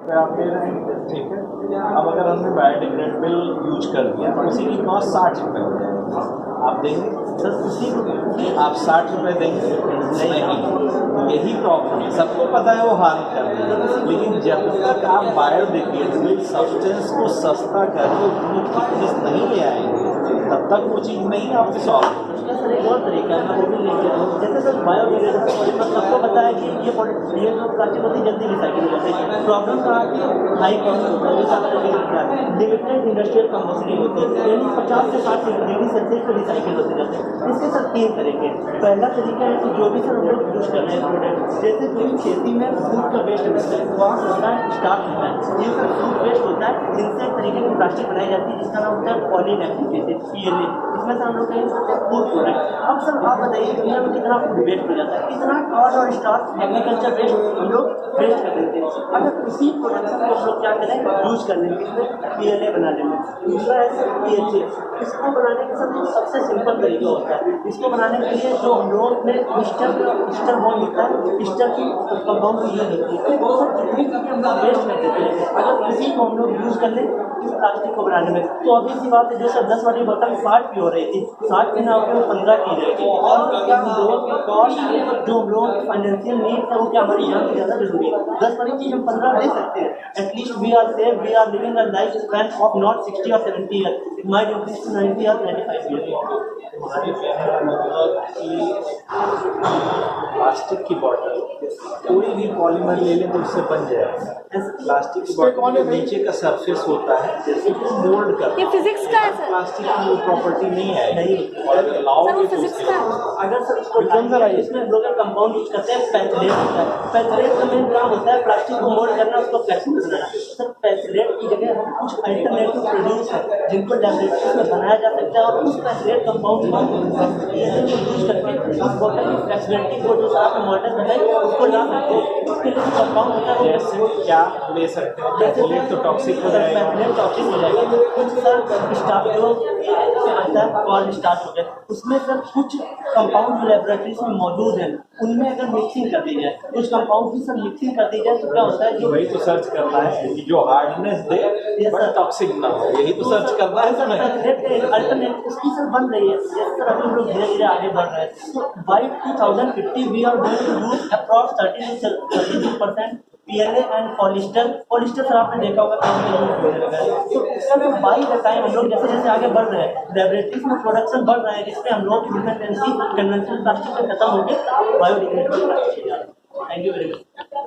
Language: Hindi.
पे आप दे रहे हैं, ठीक है। अब अगर हमने बायोडिग्रेडेबल यूज कर दिया तो उसी की कॉस्ट 60 रुपये हो जाएगी, आप देंगे सर उसी को आप 60 रुपये देंगे नहीं, यही प्रॉब्लम है। सबको पता है वो हार्म कर रही है, लेकिन जब तक आप बायोडिग्रेडेबल सब्सटेंस को सस्ता करके उतनी थिकनेस नहीं ले आएंगे तब तक वो चीज़ नहीं आपके सॉल्व होगी। सर एक और तरीका है, मैं वो भी लेके आया हूँ। जैसे सर बायोडिग्रेडेबल पॉलीमर सबको पता है कि ये जो प्लास्टिक होती है जल्दी रिसाइकिल हो जाती है। प्रॉब्लम कहाँ आती है, हाई कॉस्ट होता है, लिमिटेड इंडस्ट्रियल कंपनी होती है, यानी 50 से 60 डिग्री सेल्सियस पर रिसाइकिल होते जाते हैं। इसके सर 3 तरीके। पहला तरीका है कि जो भी सर हम लोग यूज कर रहे हैं प्रोडक्ट, जैसे कोई खेती में फूड का वेस्ट मिलता है वहाँ से होता है स्टार्च होता है, ये सर फूड वेस्ट होता है, इनसे एक तरीके की प्लास्टिक बनाई जाती है जिसका नाम होता है पॉलीलैक्टिक एसिड PLA। इसमें से हम लोग कहीं फूड प्रोडक्ट। अब सर आप बताइए दुनिया में कितना फूड वेस्ट हो जाता है, कितना कॉर्न और स्टार्च एग्रीकल्चर वेस्ट हम लोग वेस्ट कर देते हैं। अगर उसी प्रोडक्शन को हम लोग क्या करें यूज कर लेंगे इसमें PLA बनाने में। दूसरा है सर PHA, इसको बनाने का सबसे सिंपल तरीका होता है। इसको बनाने के लिए जो हम लोग में ईस्टर बॉन्ड होता है, ईस्टर की कंपाउंड की यूज होती है, वो सब जितनी चीज़ें हम लोग वेस्ट कर देते हैं अगर इसी को हम लोग यूज़ कर लें इस प्लास्टिक को बनाने में, तो अभी सी बात है जो सर 10 वाली बोतल 60 की हो रही थी, 60 की ना होकर वो 15 की रहेगी। और हम लोगों की कॉस्ट जो हम लोगों की फाइनेंशियल नीड है वो क्या हमारी यहाँ की ज़्यादा जरूरी है। 10 वाली चीज़ हम 15 दे सकते हैं। At least we are safe, we are living a life span of not 60 और 70 year, it might increase to 90 और 95 ईयर। प्लास्टिक की बॉटल कोई भी पॉलीमर ले लें तो उससे बन जाएगा। प्लास्टिक की बॉटल के नीचे का सरफेस होता है जैसे कि मोल्ड कर, ये फिजिक्स का है सर। प्लास्टिक की वो प्रॉपर्टी नहीं है नहीं और अलाउ सर वो फिजिक्स का है। अगर सर इसको इसमें हम लोग कंपाउंड यूज करते हैं पैथलेट होता है। पैथलेट का मेन काम होता है प्लास्टिक को मोल्ड करना, उसको फ्लेक्सिबल बनाना। सर पैथलेट की जगह हम कुछ अल्टरनेटिव प्रोड्यूस है जिनको लैबोरेटरी में बनाया जा सकता है और उस पैथलेट कंपाउंड को यूज करके उस बॉटल की फ्लेक्सिबिलिटी को जो आपने मॉडल बनाई उसको ला सकते हैं। उसके लिए कंपाउंड होता है जैसे क्या ले सकते हैं, पैथलेट तो टॉक्सिक हो जाएगा, पैथलेट टॉक्सिक हो जाएगा। कुछ सर स्टार्च जो आता है कॉर्न स्टार्च हो गया, उसमें सर कुछ कंपाउंड जो लेबोरेटरीज में मौजूद है उनमें अगर मिक्सिंग कर दी जाए, कुछ कंपाउंड की सर मिक्सिंग कर दी जाए तो क्या होता है जो वही तो सर्च करना है कि जो हार्डनेस दे बट टॉक्सिक ना हो, यही तो सर्च करना है सर। अल्टरनेट उसकी सर बन रही है। जैसे सर अभी हम लोग धीरे धीरे आगे बढ़ रहे हैं तो by 2050 we are going to use approx 30 to 32% PLA and polyester sir आपने देखा होगा तो इसका जो बाई द टाइम हम लोग जैसे जैसे आगे बढ़ रहे हैं लेबोरेटरीज में प्रोडक्शन बढ़ रहे हैं जिसमें हम लोग की डिपेंडेंसी कन्वेंशनल प्लास्टिक से खत्म होकर biodegradable plastic. Thank you very much.